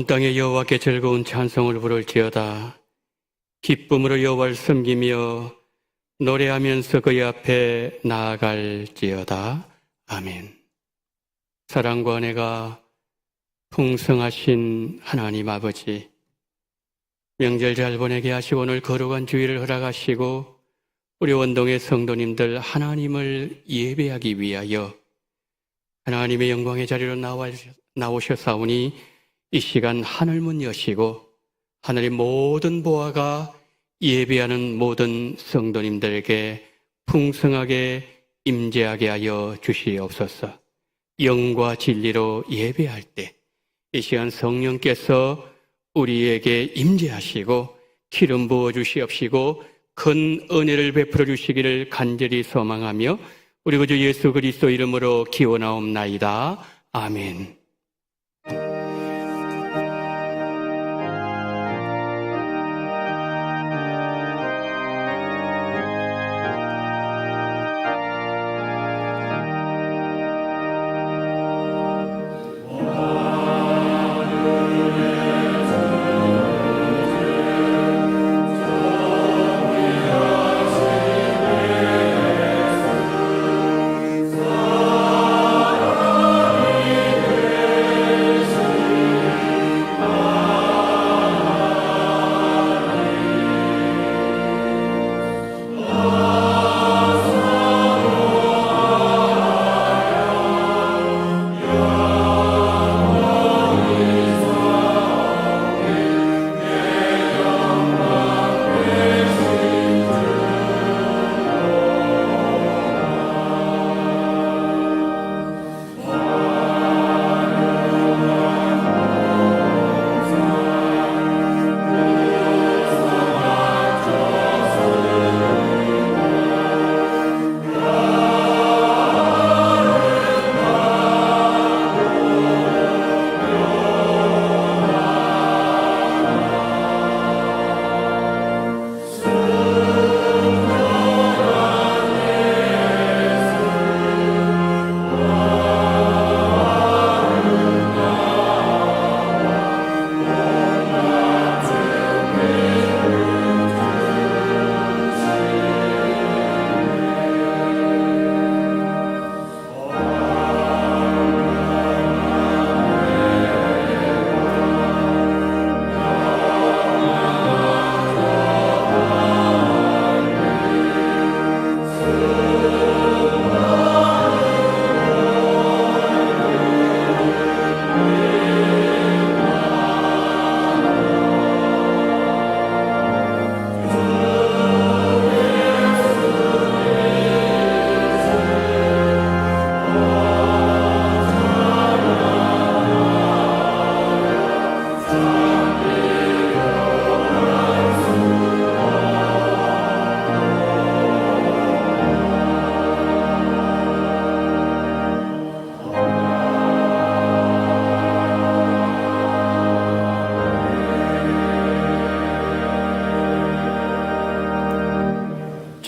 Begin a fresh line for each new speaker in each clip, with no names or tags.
온 땅에 여호와께 즐거운 찬송을 부를지어다. 기쁨으로 여호와를 섬기며 노래하면서 그의 앞에 나아갈지어다. 아멘. 사랑과 은혜가 풍성하신 하나님 아버지, 명절 잘 보내게 하시고 오늘 거룩한 주일을 허락하시고 우리 원동의 성도님들 하나님을 예배하기 위하여 하나님의 영광의 자리로 나오셨사오니 이 시간 하늘문 여시고 하늘의 모든 보화가 예배하는 모든 성도님들에게 풍성하게 임재하게 하여 주시옵소서. 영과 진리로 예배할 때 이 시간 성령께서 우리에게 임재하시고 기름 부어 주시옵시고 큰 은혜를 베풀어 주시기를 간절히 소망하며 우리 구주 예수 그리스도 이름으로 기원하옵나이다. 아멘.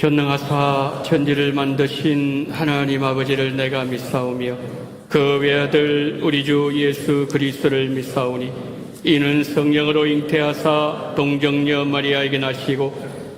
전능하사 천지를 만드신 하나님 아버지를 내가 믿사오며 그 외아들 우리 주 예수 그리스도를 믿사오니 이는 성령으로 잉태하사 동정녀 마리아에게 나시고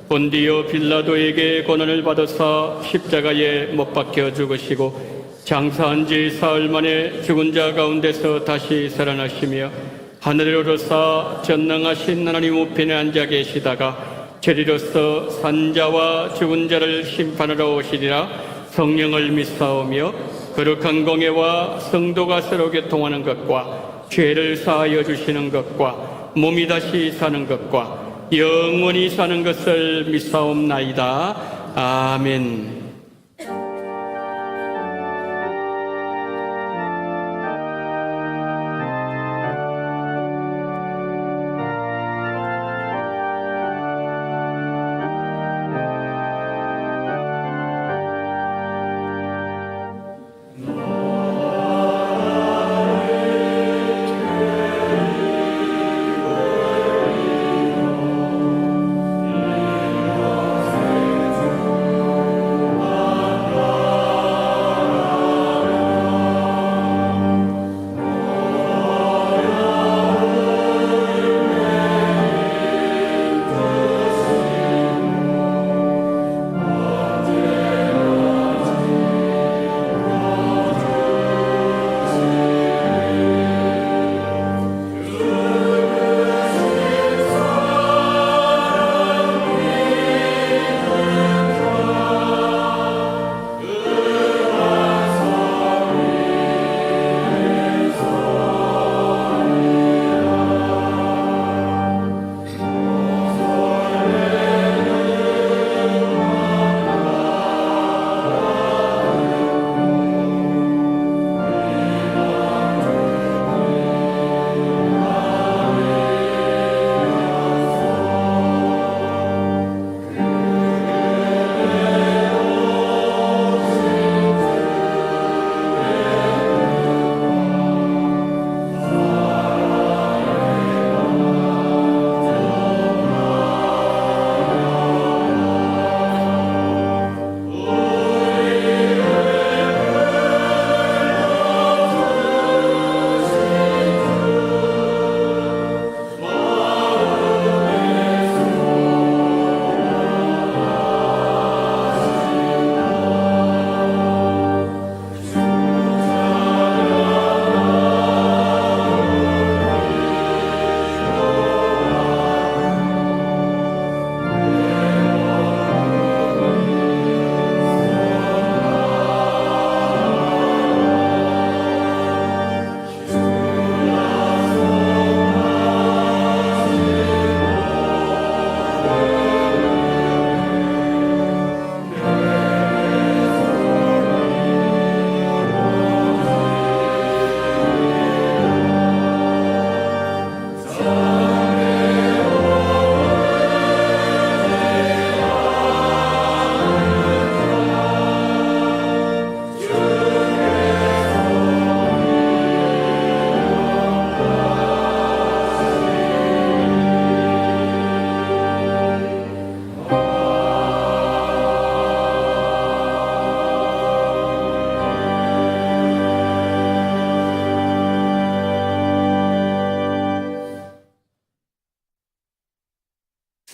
본디오 빌라도에게 고난을 받으사 십자가에 못 박혀 죽으시고 장사한 지 사흘 만에 죽은 자 가운데서 다시 살아나시며 하늘에 오르사 전능하신 하나님 우편에 앉아 계시다가 저리로서 산자와 죽은 자를 심판하러 오시리라. 성령을 믿사오며 거룩한 공예와 성도가 서로 교통하는 것과 죄를 사하여 주시는 것과 몸이 다시 사는 것과 영원히 사는 것을 믿사옵나이다. 아멘.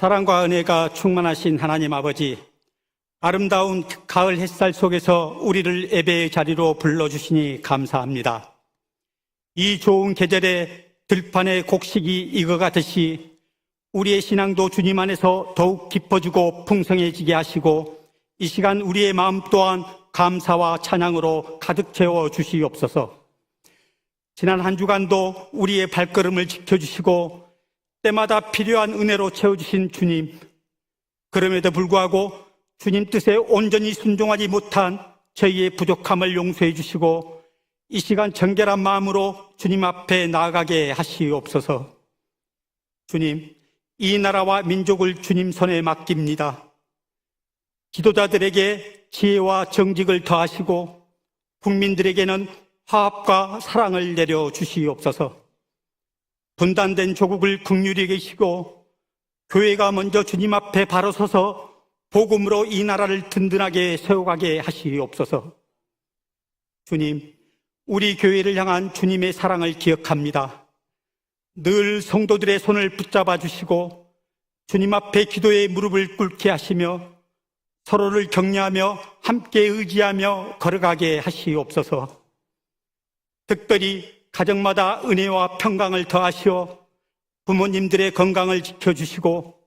사랑과 은혜가 충만하신 하나님 아버지, 아름다운 가을 햇살 속에서 우리를 예배의 자리로 불러주시니 감사합니다. 이 좋은 계절에 들판의 곡식이 익어가듯이 우리의 신앙도 주님 안에서 더욱 깊어지고 풍성해지게 하시고 이 시간 우리의 마음 또한 감사와 찬양으로 가득 채워 주시옵소서. 지난 한 주간도 우리의 발걸음을 지켜주시고 때마다 필요한 은혜로 채워주신 주님, 그럼에도 불구하고 주님 뜻에 온전히 순종하지 못한 저희의 부족함을 용서해 주시고 이 시간 정결한 마음으로 주님 앞에 나아가게 하시옵소서. 주님, 이 나라와 민족을 주님 손에 맡깁니다. 지도자들에게 지혜와 정직을 더하시고 국민들에게는 화합과 사랑을 내려 주시옵소서. 분단된 조국을 긍휼히 계시고 교회가 먼저 주님 앞에 바로 서서 복음으로 이 나라를 든든하게 세워가게 하시옵소서. 주님, 우리 교회를 향한 주님의 사랑을 기억합니다. 늘 성도들의 손을 붙잡아 주시고 주님 앞에 기도의 무릎을 꿇게 하시며 서로를 격려하며 함께 의지하며 걸어가게 하시옵소서. 특별히 가정마다 은혜와 평강을 더하시어 부모님들의 건강을 지켜주시고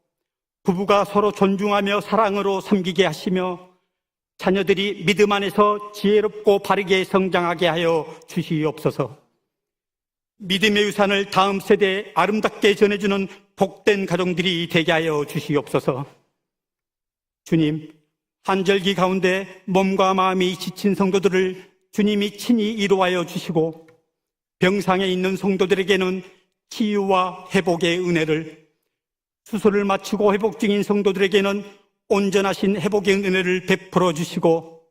부부가 서로 존중하며 사랑으로 섬기게 하시며 자녀들이 믿음 안에서 지혜롭고 바르게 성장하게 하여 주시옵소서. 믿음의 유산을 다음 세대에 아름답게 전해주는 복된 가정들이 되게 하여 주시옵소서. 주님, 한절기 가운데 몸과 마음이 지친 성도들을 주님이 친히 이루하여 주시고 병상에 있는 성도들에게는 치유와 회복의 은혜를, 수술을 마치고 회복 중인 성도들에게는 온전하신 회복의 은혜를 베풀어 주시고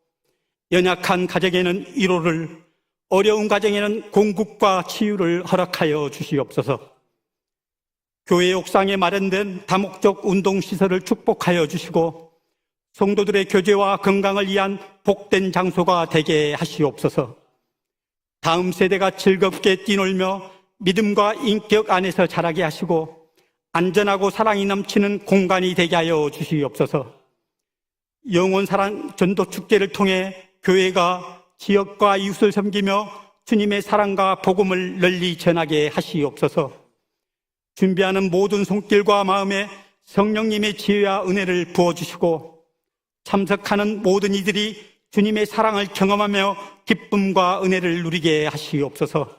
연약한 가정에는 위로를, 어려운 가정에는 공급과 치유를 허락하여 주시옵소서. 교회 옥상에 마련된 다목적 운동시설을 축복하여 주시고 성도들의 교제와 건강을 위한 복된 장소가 되게 하시옵소서. 다음 세대가 즐겁게 뛰놀며 믿음과 인격 안에서 자라게 하시고 안전하고 사랑이 넘치는 공간이 되게 하여 주시옵소서. 영혼 사랑 전도 축제를 통해 교회가 지역과 이웃을 섬기며 주님의 사랑과 복음을 널리 전하게 하시옵소서. 준비하는 모든 손길과 마음에 성령님의 지혜와 은혜를 부어주시고 참석하는 모든 이들이 주님의 사랑을 경험하며 기쁨과 은혜를 누리게 하시옵소서.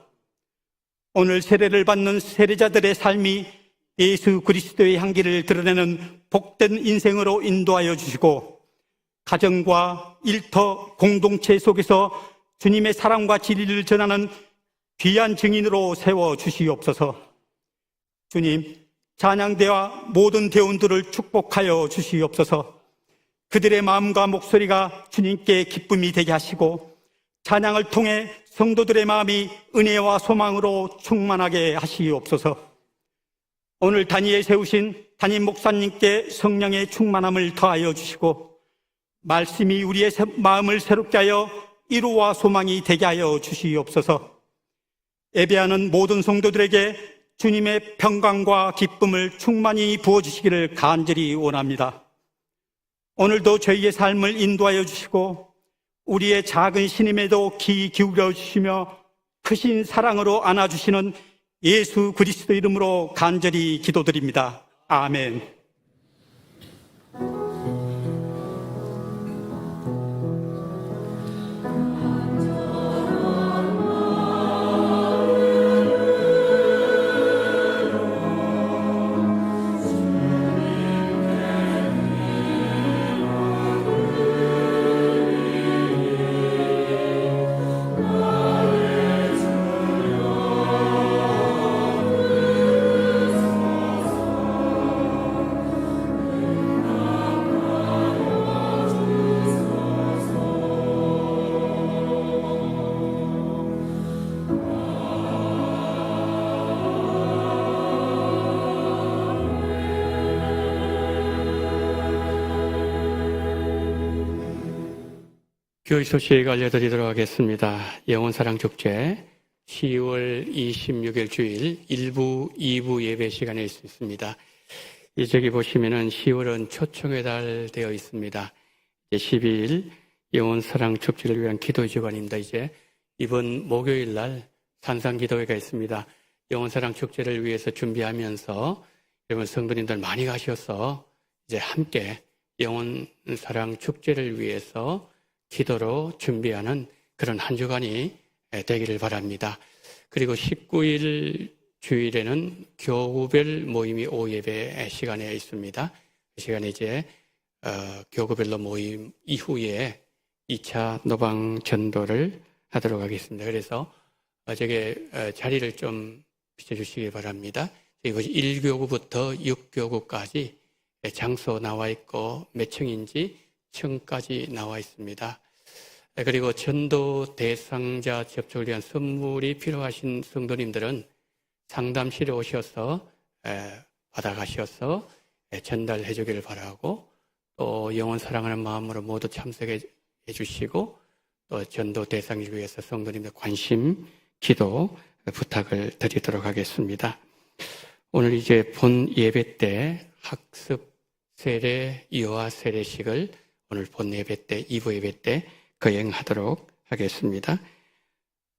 오늘 세례를 받는 세례자들의 삶이 예수 그리스도의 향기를 드러내는 복된 인생으로 인도하여 주시고 가정과 일터, 공동체 속에서 주님의 사랑과 진리를 전하는 귀한 증인으로 세워주시옵소서. 주님, 찬양대와 모든 대원들을 축복하여 주시옵소서. 그들의 마음과 목소리가 주님께 기쁨이 되게 하시고 찬양을 통해 성도들의 마음이 은혜와 소망으로 충만하게 하시옵소서. 오늘 단위에 세우신 담임 목사님께 성령의 충만함을 더하여 주시고 말씀이 우리의 마음을 새롭게 하여 위로와 소망이 되게 하여 주시옵소서. 예배하는 모든 성도들에게 주님의 평강과 기쁨을 충만히 부어주시기를 간절히 원합니다. 오늘도 저희의 삶을 인도하여 주시고 우리의 작은 신임에도 귀 기울여 주시며 크신 사랑으로 안아주시는 예수 그리스도 이름으로 간절히 기도드립니다. 아멘.
교회 소식 알려드리도록 하겠습니다. 영혼사랑축제 10월 26일 주일 1부, 2부 예배 시간에 있습니다. 저기 보시면은 10월은 초청의 달 되어 있습니다. 이제 12일 영혼사랑 축제를 위한 기도 주간입니다. 이제 이번 목요일 날 산상기도회가 있습니다. 영혼사랑 축제를 위해서 준비하면서 여러분 성도님들 많이 가셔서 이제 함께 영혼사랑 축제를 위해서 기도로 준비하는 그런 한 주간이 되기를 바랍니다. 그리고 19일 주일에는 교구별 모임이 오후 예배 시간에 있습니다. 그 시간에 이제 교구별로 모임 이후에 2차 노방 전도를 하도록 하겠습니다. 그래서 저게 자리를 좀 비춰주시기 바랍니다. 이것이 1교구부터 6교구까지 장소 나와 있고 몇 층인지 층까지 나와 있습니다. 그리고 전도 대상자 접촉을 위한 선물이 필요하신 성도님들은 상담실에 오셔서 받아가셔서 전달해 주기를 바라고, 또 영혼 사랑하는 마음으로 모두 참석해 주시고, 또 전도 대상을 위해서 성도님들 관심, 기도 부탁을 드리도록 하겠습니다. 오늘 이제 본 예배 때 학습 세례, 유아 세례식을 오늘 본 예배 때, 2부 예배 때 거행하도록 하겠습니다.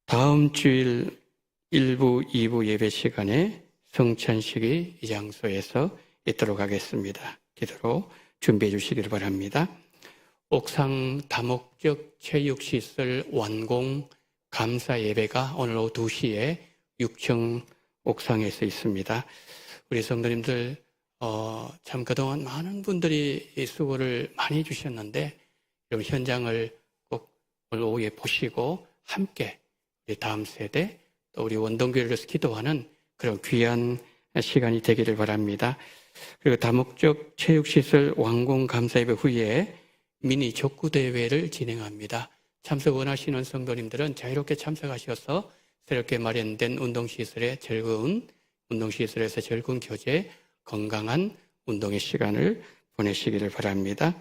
다음 주일 1부, 2부 예배 시간에 성찬식이 이 장소에서 있도록 하겠습니다. 기도로 준비해 주시기를 바랍니다. 옥상 다목적 체육시설 완공 감사 예배가 오늘 오후 2시에 6층 옥상에서 있습니다. 우리 성도님들 참 그동안 많은 분들이 수고를 많이 해주셨는데 여러분 현장을 꼭 오늘 오후에 보시고 함께 우리 다음 세대 또 우리 원동교회를 위해서 기도하는 그런 귀한 시간이 되기를 바랍니다. 그리고 다목적 체육시설 완공 감사예배 후에 미니 족구대회를 진행합니다. 참석 원하시는 성도님들은 자유롭게 참석하셔서 새롭게 마련된 운동시설에서 즐거운 교제, 건강한 운동의 시간을 보내시기를 바랍니다.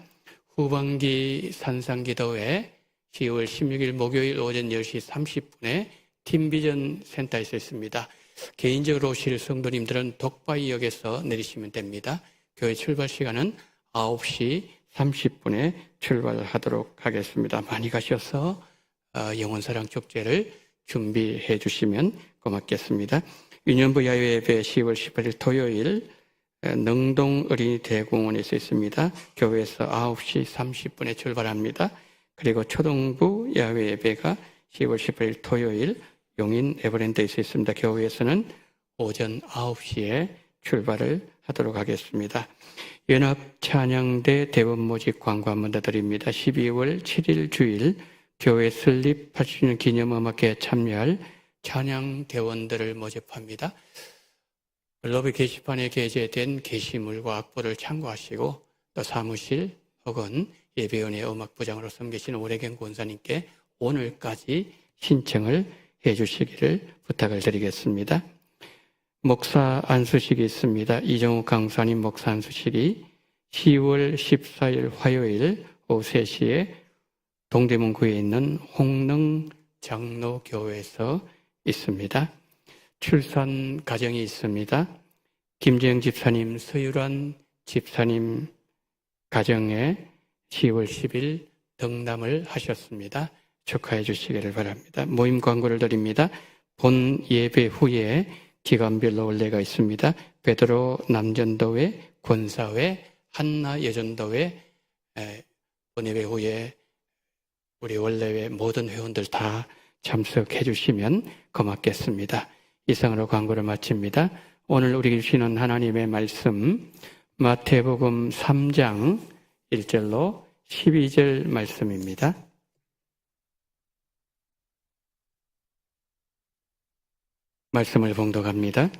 후반기 산상기도회 10월 16일 목요일 오전 10시 30분에 팀비전 센터에서 있습니다. 개인적으로 오실 성도님들은 독바이역에서 내리시면 됩니다. 교회 출발 시간은 9시 30분에 출발하도록 하겠습니다. 많이 가셔서 영혼사랑 축제를 준비해 주시면 고맙겠습니다. 유년부 야외예배 10월 18일 토요일 능동 어린이 대공원에서 있습니다. 교회에서 9시 30분에 출발합니다. 그리고 초등부 야외예배가 10월 18일 토요일 용인 에버랜드에서 있습니다. 교회에서는 오전 9시에 출발을 하도록 하겠습니다. 연합찬양대 대원 모집 광고 한번 더 드립니다. 12월 7일 주일 교회 설립 80주년 기념음악회에 참여할 찬양대원들을 모집합니다. 글로벌 게시판에 게재된 게시물과 악보를 참고하시고 또 사무실 혹은 예배원의 음악부장으로 섬기시는 오래경 권사님께 오늘까지 신청을 해 주시기를 부탁을 드리겠습니다. 목사 안수식이 있습니다. 이정욱 강사님 목사 안수식이 10월 14일 화요일 오후 3시에 동대문구에 있는 홍릉 장로교회에서 있습니다. 출산 가정이 있습니다. 김재영 집사님, 서유란 집사님 가정에 10월 10일 등남을 하셨습니다. 축하해 주시기를 바랍니다. 모임 광고를 드립니다. 본 예배 후에 기간별로 원래가 있습니다. 베드로 남전도회, 권사회, 한나 여전도회 본 예배 후에 우리 원래회 모든 회원들 다 참석해 주시면 고맙겠습니다. 이상으로 광고를 마칩니다. 오늘 우리 주시는 하나님의 말씀 마태복음 3장 1절로 12절 말씀입니다. 말씀을 봉독합니다.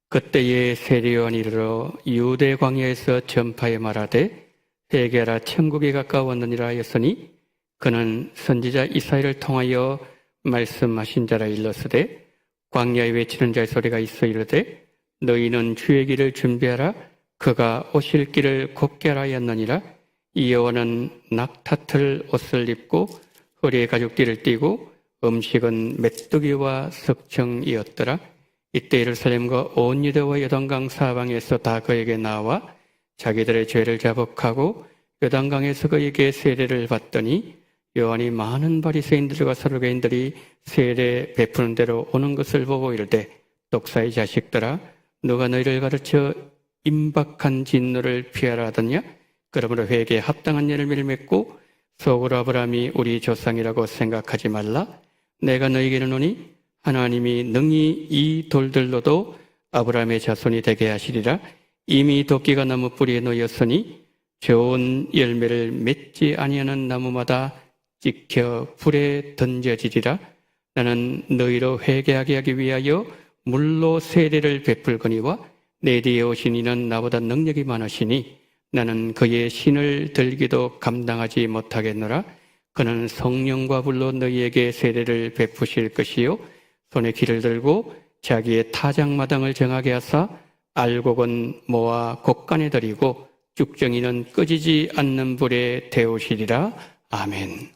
그때에 세리요한이 이르러 유대 광야에서 전파에 말하되 회개하라 천국이 가까웠느니라 하였으니 그는 선지자 이사야를 통하여 말씀하신 자라 일렀으되 광야에 외치는 자의 소리가 있어 이르되 너희는 주의 길을 준비하라 그가 오실 길을 곱게 하라 하였느니라. 이 여호와는 낙타틀 옷을 입고 허리에 가죽띠를 띠고 음식은 메뚜기와 석청이었더라. 이때 예루살렘과 온 유대와 요단강 사방에서 다 그에게 나와 자기들의 죄를 자복하고 요단강에서 그에게 세례를 받더니 요한이 많은 바리새인들과 서기관들이 세례 베푸는 대로 오는 것을 보고 이르되 독사의 자식들아 누가 너희를 가르쳐 임박한 진노를 피하라 하더냐? 그러므로 회개에 합당한 열매를 맺고 속으로 아브라함이 우리 조상이라고 생각하지 말라. 내가 너희에게 이르노니 하나님이 능히 이 돌들로도 아브라함의 자손이 되게 하시리라. 이미 도끼가 나무 뿌리에 놓였으니 좋은 열매를 맺지 아니하는 나무마다 찍혀 불에 던져지리라. 나는 너희로 회개하게 하기 위하여 물로 세례를 베풀거니와 내 뒤에 오신 이는 나보다 능력이 많으시니 나는 그의 신을 들기도 감당하지 못하겠노라. 그는 성령과 불로 너희에게 세례를 베푸실 것이요 손에 기를 들고 자기의 타작마당을 정하게 하사 알곡은 모아 곡간에 들이고 쭉정이는 꺼지지 않는 불에 데우시리라. 아멘.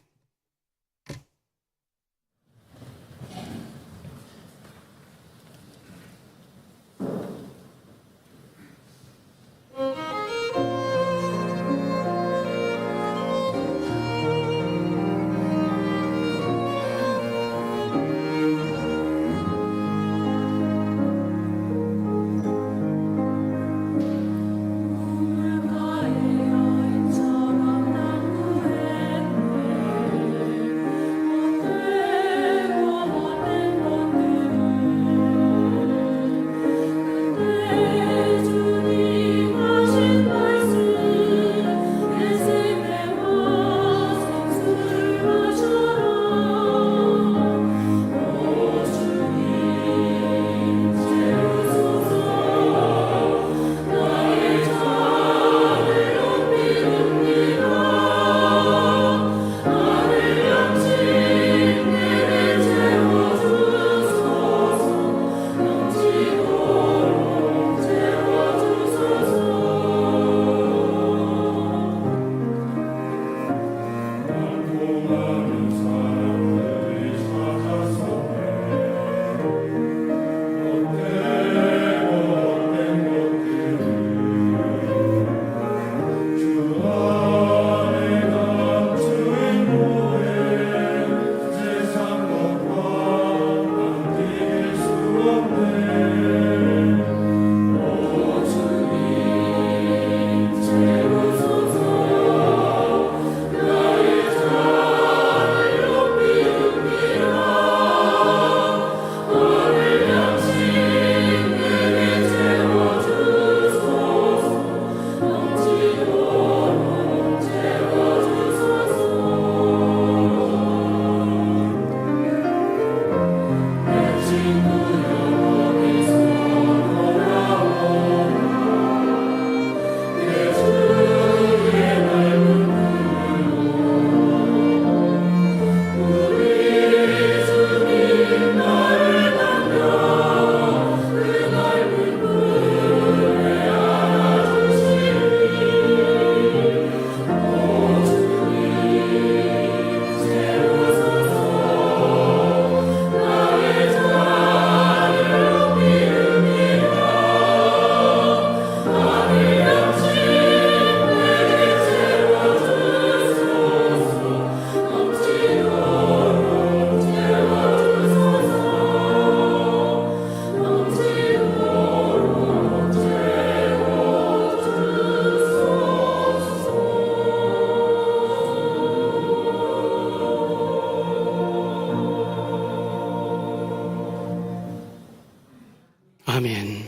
아멘.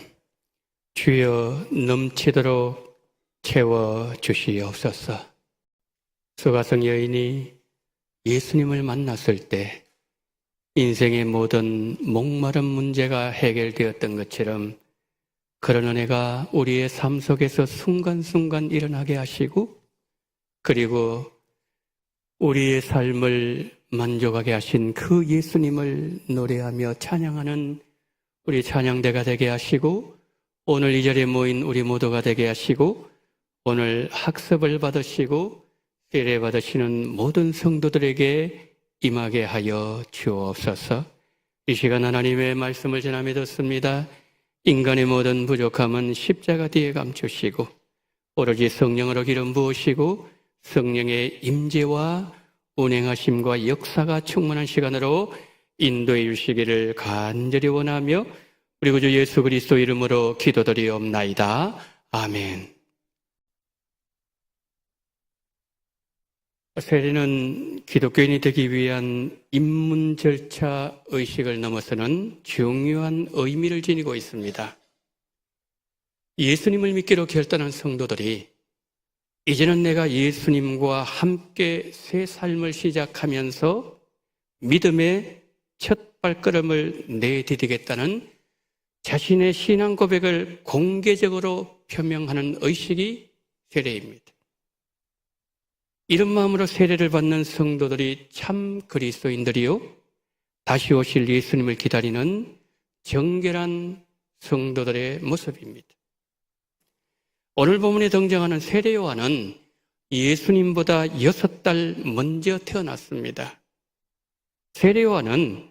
주여 넘치도록 채워 주시옵소서. 수가성 여인이 예수님을 만났을 때 인생의 모든 목마른 문제가 해결되었던 것처럼 그런 은혜가 우리의 삶 속에서 순간순간 일어나게 하시고 그리고 우리의 삶을 만족하게 하신 그 예수님을 노래하며 찬양하는 우리 찬양대가 되게 하시고 오늘 이 자리에 모인 우리 모두가 되게 하시고 오늘 학습을 받으시고 세례 받으시는 모든 성도들에게 임하게 하여 주옵소서. 이 시간 하나님의 말씀을 전하며 듣습니다. 인간의 모든 부족함은 십자가 뒤에 감추시고 오로지 성령으로 기름 부으시고 성령의 임재와 운행하심과 역사가 충만한 시간으로 인도해 주시기를 간절히 원하며 우리 구주 예수 그리스도 이름으로 기도드리옵나이다. 아멘. 세례는 기독교인이 되기 위한 입문 절차 의식을 넘어서는 중요한 의미를 지니고 있습니다. 예수님을 믿기로 결단한 성도들이 이제는 내가 예수님과 함께 새 삶을 시작하면서 믿음의 첫 발걸음을 내디디겠다는 자신의 신앙 고백을 공개적으로 표명하는 의식이 세례입니다. 이런 마음으로 세례를 받는 성도들이 참 그리스도인들이요, 다시 오실 예수님을 기다리는 정결한 성도들의 모습입니다. 오늘 본문에 등장하는 세례 요한은 예수님보다 6달 먼저 태어났습니다. 세례 요한은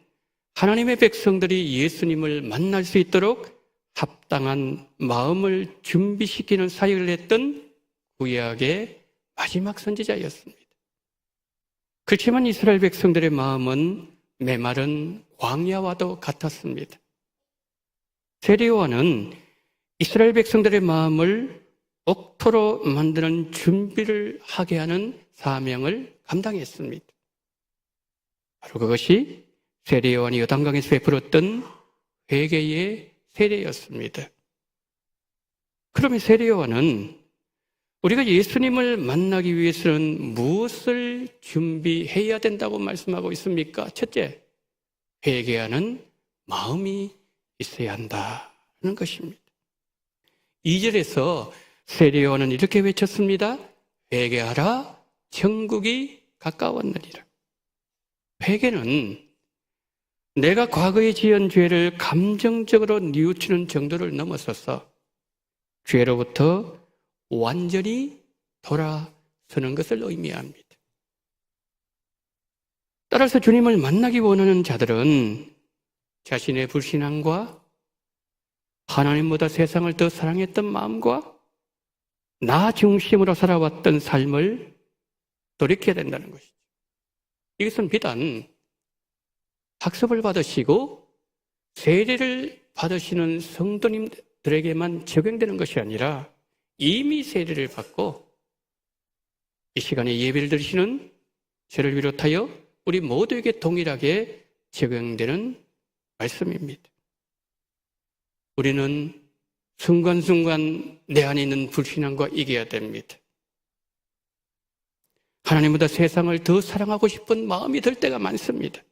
하나님의 백성들이 예수님을 만날 수 있도록 합당한 마음을 준비시키는 사역을 했던 구약의 마지막 선지자였습니다. 그렇지만 이스라엘 백성들의 마음은 메마른 광야와도 같았습니다. 세례 요한은 이스라엘 백성들의 마음을 옥토로 만드는 준비를 하게 하는 사명을 감당했습니다. 바로 그것이 세례 요한이 요단강에서 베풀었던 회개의 세례였습니다. 그러면 세례 요한은 우리가 예수님을 만나기 위해서는 무엇을 준비해야 된다고 말씀하고 있습니까? 첫째, 회개하는 마음이 있어야 한다는 것입니다. 2절에서 세례 요한은 이렇게 외쳤습니다. 회개하라, 천국이 가까웠느니라. 회개는 내가 과거에 지은 죄를 감정적으로 뉘우치는 정도를 넘어서서 죄로부터 완전히 돌아서는 것을 의미합니다. 따라서 주님을 만나기 원하는 자들은 자신의 불신앙과 하나님보다 세상을 더 사랑했던 마음과 나 중심으로 살아왔던 삶을 돌이켜야 된다는 것이죠. 이것은 비단 학습을 받으시고 세례를 받으시는 성도님들에게만 적용되는 것이 아니라 이미 세례를 받고 이 시간에 예배를 드리시는 저를 비롯하여 우리 모두에게 동일하게 적용되는 말씀입니다. 우리는 순간순간 내 안에 있는 불신앙과 이겨야 됩니다. 하나님보다 세상을 더 사랑하고 싶은 마음이 들 때가 많습니다.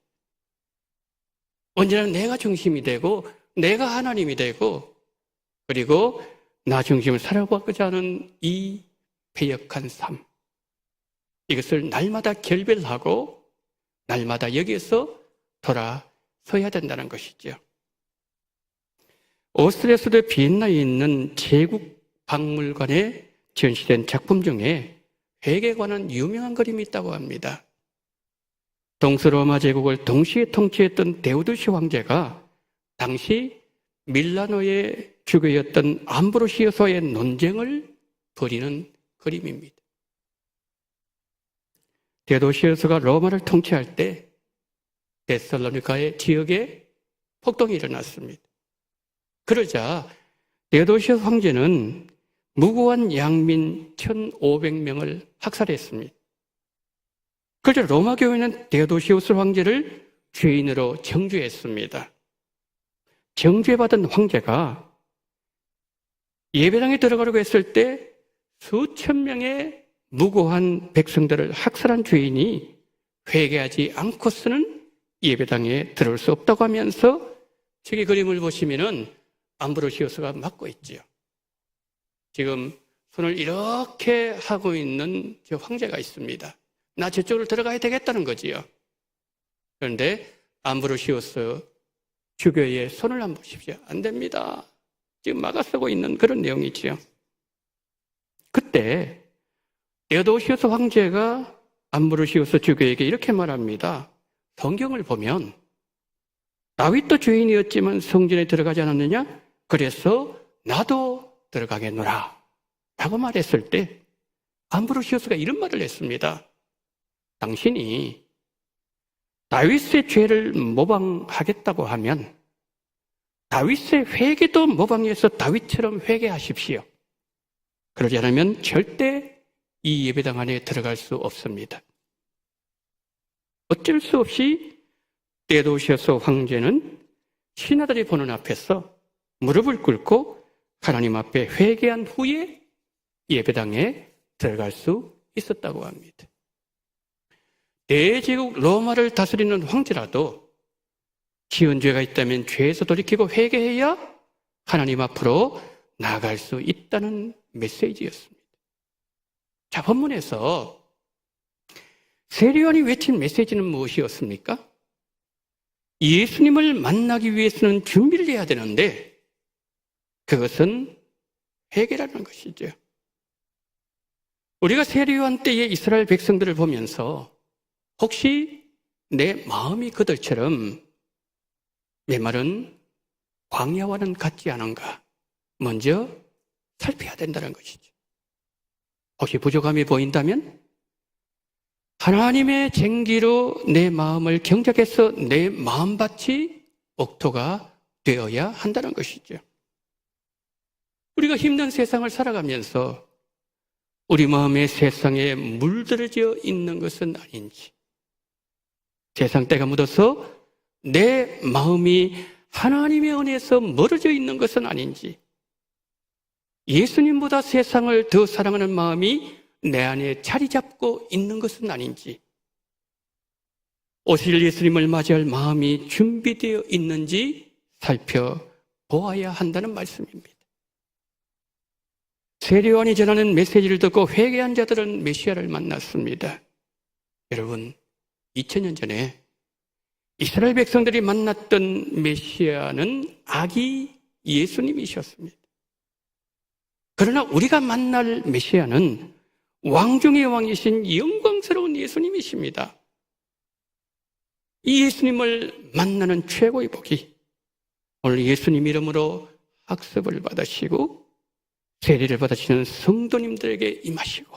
언제나 내가 중심이 되고 내가 하나님이 되고 그리고 나 중심을 살아가고자 하는 이 패역한 삶, 이것을 날마다 결별하고 날마다 여기에서 돌아서야 된다는 것이죠. 오스트리아 수도 비엔나에 있는 제국박물관에 전시된 작품 중에 회개에 관한 유명한 그림이 있다고 합니다. 동서로마 제국을 동시에 통치했던 데오도시 황제가 당시 밀라노의 주교였던 암브로시오스와의 논쟁을 벌이는 그림입니다. 데오도시오스가 로마를 통치할 때 데살로니가의 지역에 폭동이 일어났습니다. 그러자 데오도시오스 황제는 무고한 양민 1,500명을 학살했습니다. 그러자 로마 교회는 데오도시오스 황제를 죄인으로 정죄했습니다. 정죄받은 황제가 예배당에 들어가려고 했을 때 수천 명의 무고한 백성들을 학살한 죄인이 회개하지 않고서는 예배당에 들어올 수 없다고 하면서 저기 그림을 보시면은 암브로시오스가 맡고 있지요. 지금 손을 이렇게 하고 있는 저 황제가 있습니다. 나 저쪽으로 들어가야 되겠다는 거지요. 그런데 암브로시오스 주교의 손을 한번 보십시오. 안 됩니다. 지금 막아서고 있는 그런 내용이지요. 그때 데오도시오스 황제가 암브로시오스 주교에게 이렇게 말합니다. 성경을 보면 다윗도 죄인이었지만 성전에 들어가지 않았느냐? 그래서 나도 들어가겠노라. 라고 말했을 때 암브로시우스가 이런 말을 했습니다. 당신이 다윗의 죄를 모방하겠다고 하면 다윗의 회개도 모방해서 다윗처럼 회개하십시오. 그러지 않으면 절대 이 예배당 안에 들어갈 수 없습니다. 어쩔 수 없이 때도시어서 황제는 신하들이 보는 앞에서 무릎을 꿇고 하나님 앞에 회개한 후에 예배당에 들어갈 수 있었다고 합니다. 대제국 로마를 다스리는 황제라도 지은 죄가 있다면 죄에서 돌이키고 회개해야 하나님 앞으로 나아갈 수 있다는 메시지였습니다. 자, 본문에서 세례요한이 외친 메시지는 무엇이었습니까? 예수님을 만나기 위해서는 준비를 해야 되는데 그것은 회개라는 것이죠. 우리가 세례요한 때의 이스라엘 백성들을 보면서 혹시 내 마음이 그들처럼 메마른 광야와는 같지 않은가 먼저 살펴야 된다는 것이죠. 혹시 부족함이 보인다면 하나님의 쟁기로 내 마음을 경작해서 내 마음밭이 옥토가 되어야 한다는 것이죠. 우리가 힘든 세상을 살아가면서 우리 마음의 세상에 물들어져 있는 것은 아닌지, 세상 때가 묻어서 내 마음이 하나님의 은혜에서 멀어져 있는 것은 아닌지, 예수님보다 세상을 더 사랑하는 마음이 내 안에 자리 잡고 있는 것은 아닌지, 오실 예수님을 맞이할 마음이 준비되어 있는지 살펴보아야 한다는 말씀입니다. 세례요한이 전하는 메시지를 듣고 회개한 자들은 메시아를 만났습니다. 여러분, 2000년 전에 이스라엘 백성들이 만났던 메시아는 아기 예수님이셨습니다. 그러나 우리가 만날 메시아는 왕 중의 왕이신 영광스러운 예수님이십니다. 이 예수님을 만나는 최고의 복이 오늘 예수님 이름으로 학습을 받으시고 세례를 받으시는 성도님들에게 임하시고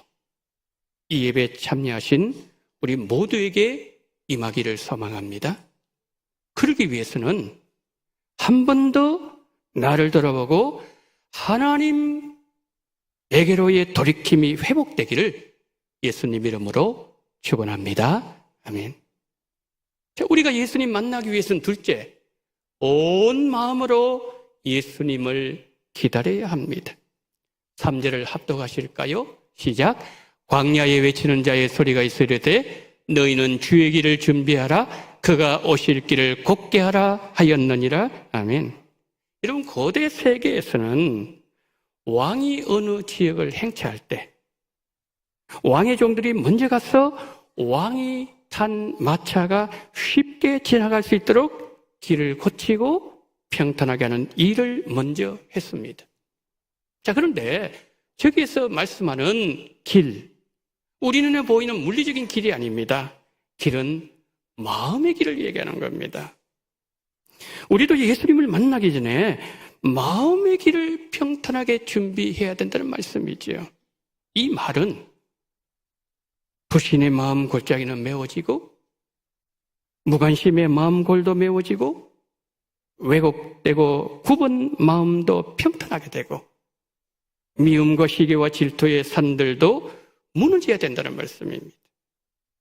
이 예배에 참여하신 우리 모두에게 임하기를 소망합니다. 그러기 위해서는 한 번 더 나를 돌아보고 하나님에게로의 돌이킴이 회복되기를 예수님 이름으로 축원합니다. 아멘. 자, 우리가 예수님 만나기 위해서는 둘째, 온 마음으로 예수님을 기다려야 합니다. 3절을 합독하실까요? 시작. 광야에 외치는 자의 소리가 있으려되 너희는 주의 길을 준비하라. 그가 오실 길을 곧게 하라 하였느니라. 아멘. 여러분, 고대 세계에서는 왕이 어느 지역을 행차할 때 왕의 종들이 먼저 가서 왕이 탄 마차가 쉽게 지나갈 수 있도록 길을 고치고 평탄하게 하는 일을 먼저 했습니다. 자, 그런데 저기에서 말씀하는 길, 우리 눈에 보이는 물리적인 길이 아닙니다. 길은 마음의 길을 얘기하는 겁니다. 우리도 예수님을 만나기 전에 마음의 길을 평탄하게 준비해야 된다는 말씀이지요. 이 말은 불신의 마음 골짜기는 메워지고 무관심의 마음 골도 메워지고 왜곡되고 굽은 마음도 평탄하게 되고 미움과 시기와 질투의 산들도 무너져야 된다는 말씀입니다.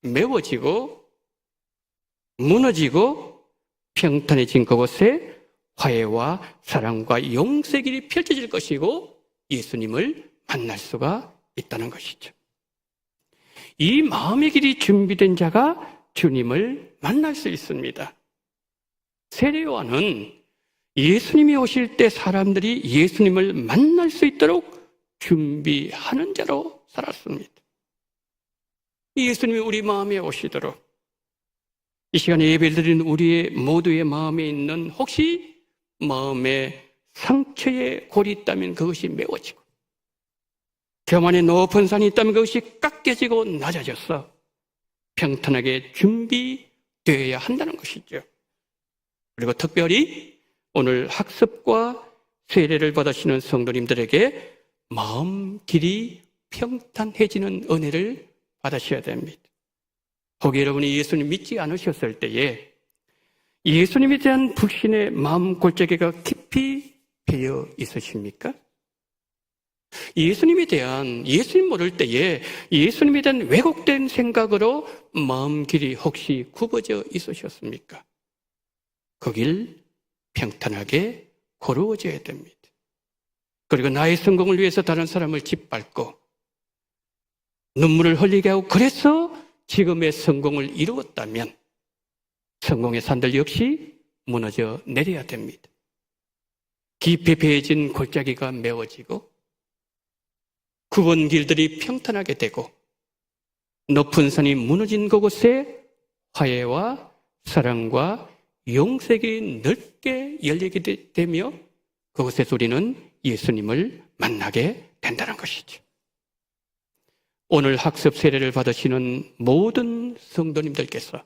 메워지고 무너지고 평탄해진 그곳에 화해와 사랑과 용서의 길이 펼쳐질 것이고 예수님을 만날 수가 있다는 것이죠. 이 마음의 길이 준비된 자가 주님을 만날 수 있습니다. 세례요한은 예수님이 오실 때 사람들이 예수님을 만날 수 있도록 준비하는 자로 살았습니다. 예수님이 우리 마음에 오시도록 이 시간에 예배를 드리는 우리의 모두의 마음에 있는 혹시 마음에 상처의 골이 있다면 그것이 메워지고 교만의 높은 산이 있다면 그것이 깎여지고 낮아져서 평탄하게 준비되어야 한다는 것이죠. 그리고 특별히 오늘 학습과 세례를 받으시는 성도님들에게 마음 길이 평탄해지는 은혜를 받으셔야 됩니다. 혹 여러분이 예수님 믿지 않으셨을 때에 예수님에 대한 불신의 마음 골짜기가 깊이 배어 있으십니까? 예수님 모를 때에 예수님에 대한 왜곡된 생각으로 마음 길이 혹시 굽어져 있으셨습니까? 그 길 평탄하게 걸어져야 됩니다. 그리고 나의 성공을 위해서 다른 사람을 짓밟고 눈물을 흘리게 하고 그래서 지금의 성공을 이루었다면 성공의 산들 역시 무너져 내려야 됩니다. 깊이 배해진 골짜기가 메워지고 굽은 길들이 평탄하게 되고 높은 산이 무너진 그곳에 화해와 사랑과 용서의 길이 넓게 열리게 되며 그곳에서 우리는 예수님을 만나게 된다는 것이죠. 오늘 학습 세례를 받으시는 모든 성도님들께서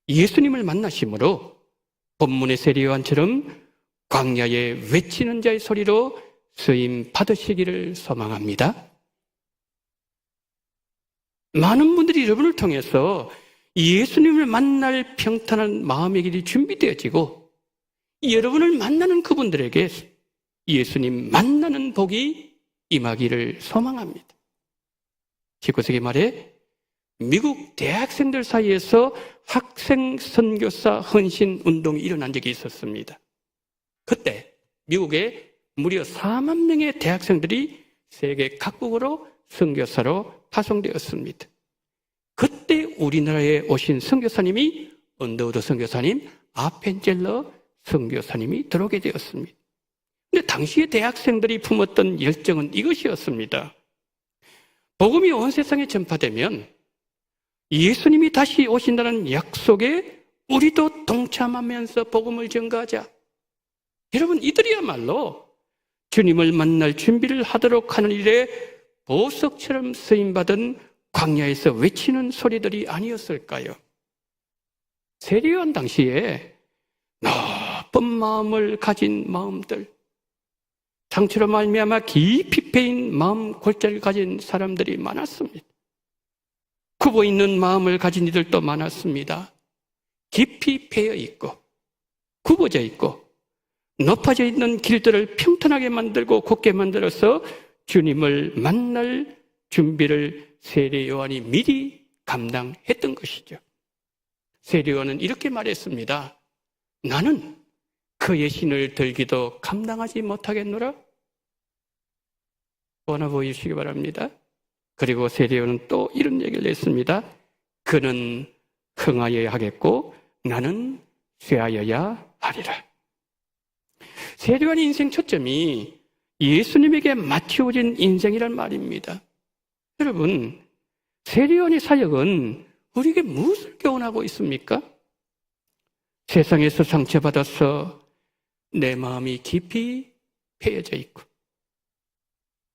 예수님을 만나심으로 본문의 세례 요한처럼 광야에 외치는 자의 소리로 쓰임 받으시기를 소망합니다. 많은 분들이 여러분을 통해서 예수님을 만날 평탄한 마음의 길이 준비되어지고 여러분을 만나는 그분들에게 예수님 만나는 복이 임하기를 소망합니다. 19세기 말에 미국 대학생들 사이에서 학생 선교사 헌신 운동이 일어난 적이 있었습니다. 그때 미국에 무려 4만 명의 대학생들이 세계 각국으로 선교사로 파송되었습니다. 그때 우리나라에 오신 선교사님이 언더우드 선교사님, 아펜젤러 선교사님이 들어오게 되었습니다. 근데 당시에 대학생들이 품었던 열정은 이것이었습니다. 복음이 온 세상에 전파되면 예수님이 다시 오신다는 약속에 우리도 동참하면서 복음을 전가하자. 여러분, 이들이야말로 주님을 만날 준비를 하도록 하는 일에 보석처럼 쓰임받은 광야에서 외치는 소리들이 아니었을까요? 세례 요한 당시에 나쁜 마음을 가진 마음들, 상처로 말미암아 깊이 패인 마음 골짜기를 가진 사람들이 많았습니다. 굽어 있는 마음을 가진 이들도 많았습니다. 깊이 패여 있고 굽어져 있고 높아져 있는 길들을 평탄하게 만들고 곱게 만들어서 주님을 만날 준비를 세례 요한이 미리 감당했던 것이죠. 세례 요한은 이렇게 말했습니다. 나는 그의 신을 들기도 감당하지 못하겠노라. 보나 보이시기 바랍니다. 그리고 세례 요한은 또 이런 얘기를 했습니다. 그는 흥하여야 하겠고 나는 쇠하여야 하리라. 세례 요한의 인생 초점이 예수님에게 맞추어진 인생이란 말입니다. 여러분, 세례 요한의 사역은 우리에게 무엇을 교훈하고 있습니까? 세상에서 상처받아서 내 마음이 깊이 패여져 있고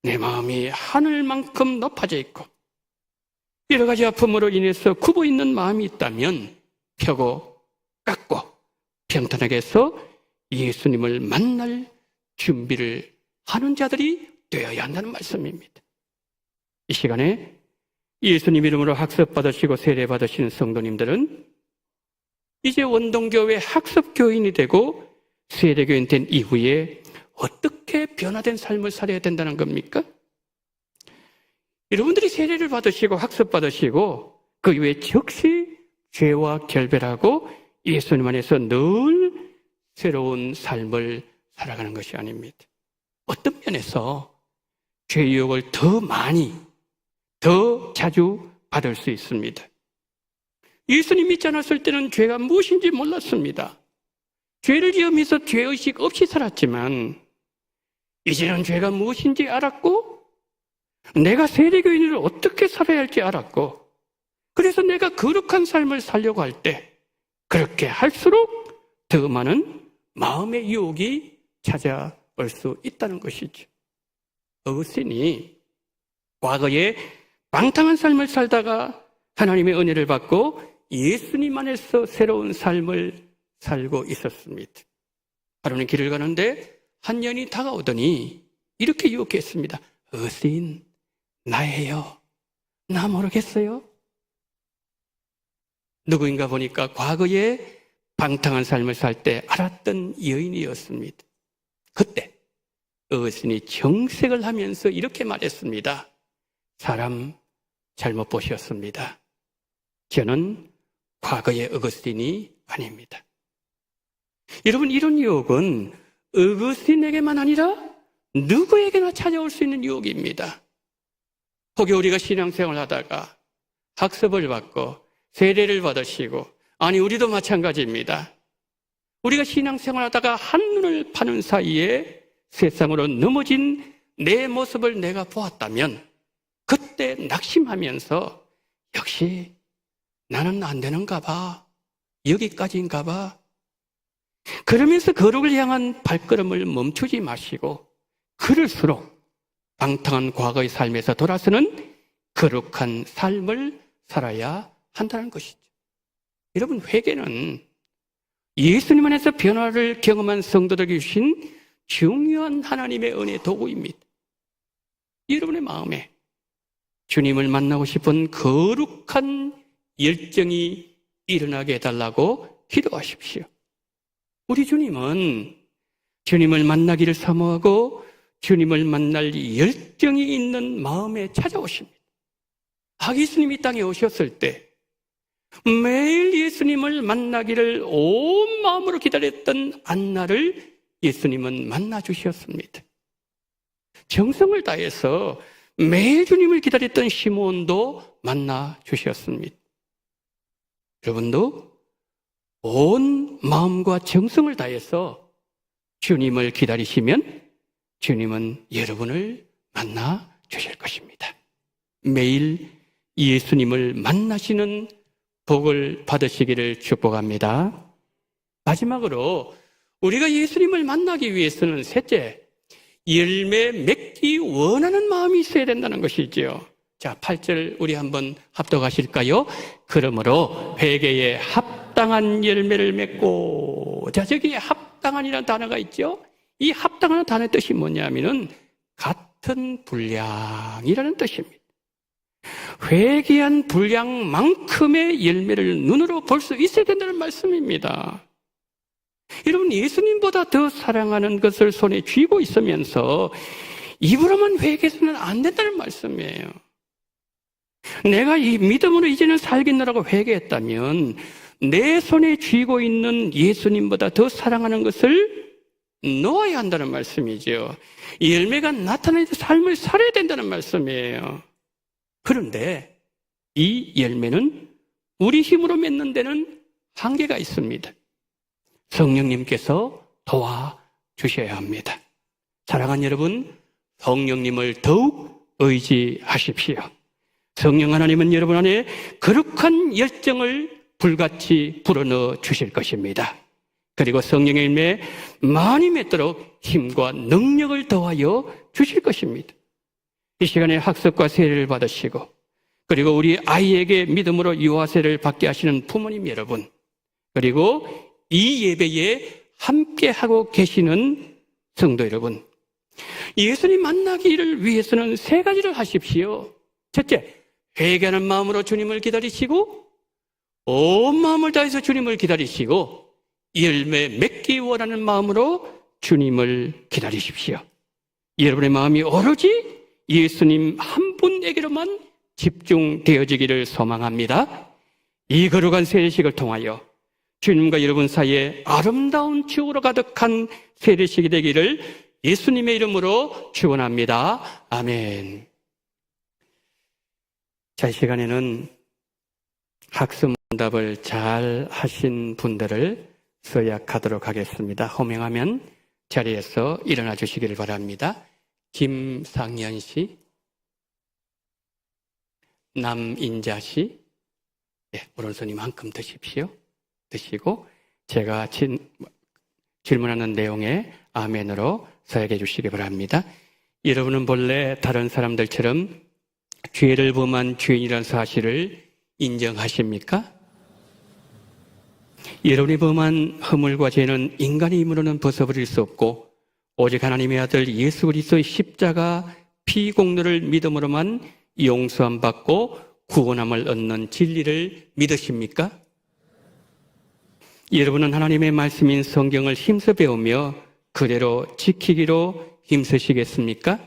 내 마음이 하늘만큼 높아져 있고 여러 가지 아픔으로 인해서 굽어 있는 마음이 있다면 펴고 깎고 평탄하게 해서 예수님을 만날 준비를 하는 자들이 되어야 한다는 말씀입니다. 이 시간에 예수님 이름으로 학습받으시고 세례받으시는 성도님들은 이제 원동교회 학습교인이 되고 세례교인 된 이후에 어떻게 변화된 삶을 살아야 된다는 겁니까? 여러분들이 세례를 받으시고 학습받으시고 그 이후에 즉시 죄와 결별하고 예수님 안에서 늘 새로운 삶을 살아가는 것이 아닙니다. 어떤 면에서 죄 유혹을 더 많이, 더 자주 받을 수 있습니다. 예수님 믿지 않았을 때는 죄가 무엇인지 몰랐습니다. 죄를 지으면서 죄의식 없이 살았지만 이제는 죄가 무엇인지 알았고 내가 세례교인을 어떻게 살아야 할지 알았고 그래서 내가 거룩한 삶을 살려고 할 때 그렇게 할수록 더 많은 마음의 유혹이 찾아올 수 있다는 것이죠. 어거스틴이 과거에 방탕한 삶을 살다가 하나님의 은혜를 받고 예수님 안에서 새로운 삶을 살고 있었습니다. 하루는 길을 가는데 한 년이 다가오더니 이렇게 유혹했습니다. 의인 나예요. 나 모르겠어요? 누구인가 보니까 과거에 방탕한 삶을 살 때 알았던 여인이었습니다. 그때 어거스틴이 정색을 하면서 이렇게 말했습니다. 사람 잘못 보셨습니다. 저는 과거의 어거스틴이 아닙니다. 여러분, 이런 유혹은 어거스틴에게만 아니라 누구에게나 찾아올 수 있는 유혹입니다. 혹여 우리가 신앙생활을 하다가 학습을 받고 세례를 받으시고, 아니 우리도 마찬가지입니다. 우리가 신앙생활을 하다가 한눈을 파는 사이에 세상으로 넘어진 내 모습을 내가 보았다면 그때 낙심하면서 역시 나는 안 되는가 봐, 여기까지인가 봐, 그러면서 거룩을 향한 발걸음을 멈추지 마시고 그럴수록 방탕한 과거의 삶에서 돌아서는 거룩한 삶을 살아야 한다는 것이죠. 여러분, 회개는 예수님 안에서 변화를 경험한 성도들에게 주신 중요한 하나님의 은혜 도구입니다. 여러분의 마음에 주님을 만나고 싶은 거룩한 열정이 일어나게 해달라고 기도하십시오. 우리 주님은 주님을 만나기를 사모하고 주님을 만날 열정이 있는 마음에 찾아오십니다. 예수님이 땅에 오셨을 때 매일 예수님을 만나기를 온 마음으로 기다렸던 안나를 예수님은 만나 주셨습니다. 정성을 다해서 매일 주님을 기다렸던 시몬도 만나 주셨습니다. 여러분도 온 마음과 정성을 다해서 주님을 기다리시면 주님은 여러분을 만나 주실 것입니다. 매일 예수님을 만나시는 복을 받으시기를 축복합니다. 마지막으로 우리가 예수님을 만나기 위해서는 셋째, 열매 맺기 원하는 마음이 있어야 된다는 것이죠. 자, 8절 우리 한번 합독하실까요? 그러므로 회개에 합당한 열매를 맺고, 자, 저기에 합당한이라는 단어가 있죠. 이 합당한 단어의 뜻이 뭐냐면은 같은 분량이라는 뜻입니다. 회개한 분량만큼의 열매를 눈으로 볼 수 있어야 된다는 말씀입니다. 여러분, 예수님보다 더 사랑하는 것을 손에 쥐고 있으면서 입으로만 회개해서는 안 된다는 말씀이에요. 내가 이 믿음으로 이제는 살겠노라고 회개했다면 내 손에 쥐고 있는 예수님보다 더 사랑하는 것을 놓아야 한다는 말씀이죠. 열매가 나타나는 삶을 살아야 된다는 말씀이에요. 그런데 이 열매는 우리 힘으로 맺는 데는 한계가 있습니다. 성령님께서 도와주셔야 합니다. 사랑하는 여러분, 성령님을 더욱 의지하십시오. 성령 하나님은 여러분 안에 거룩한 열정을 불같이 불어넣어 주실 것입니다. 그리고 성령의 열매 많이 맺도록 힘과 능력을 더하여 주실 것입니다. 이 시간에 학습과 세례를 받으시고, 그리고 우리 아이에게 믿음으로 유아세를 받게 하시는 부모님 여러분, 그리고 이 예배에 함께하고 계시는 성도 여러분, 예수님 만나기를 위해서는 세 가지를 하십시오. 첫째, 회개하는 마음으로 주님을 기다리시고, 온 마음을 다해서 주님을 기다리시고, 열매 맺기 원하는 마음으로 주님을 기다리십시오. 여러분의 마음이 오로지 예수님 한 분에게로만 집중되어지기를 소망합니다. 이 거룩한 세례식을 통하여 주님과 여러분 사이에 아름다운 추억으로 가득한 세례식이 되기를 예수님의 이름으로 축원합니다. 아멘. 자, 이 시간에는 학습문답을 잘 하신 분들을 서약하도록 하겠습니다. 호명하면 자리에서 일어나 주시기를 바랍니다. 김상현 씨, 남인자 씨, 오른손이만큼 드십시오. 드시고 제가 질문하는 내용에 아멘으로 서약해 주시기 바랍니다. 여러분은 본래 다른 사람들처럼 죄를 범한 죄인이라는 사실을 인정하십니까? 여러분이 범한 허물과 죄는 인간의 힘으로는 벗어버릴 수 없고 오직 하나님의 아들 예수 그리스도의 십자가 피공로를 믿음으로만 용서함 받고 구원함을 얻는 진리를 믿으십니까? 여러분은 하나님의 말씀인 성경을 힘써 배우며 그대로 지키기로 힘쓰시겠습니까?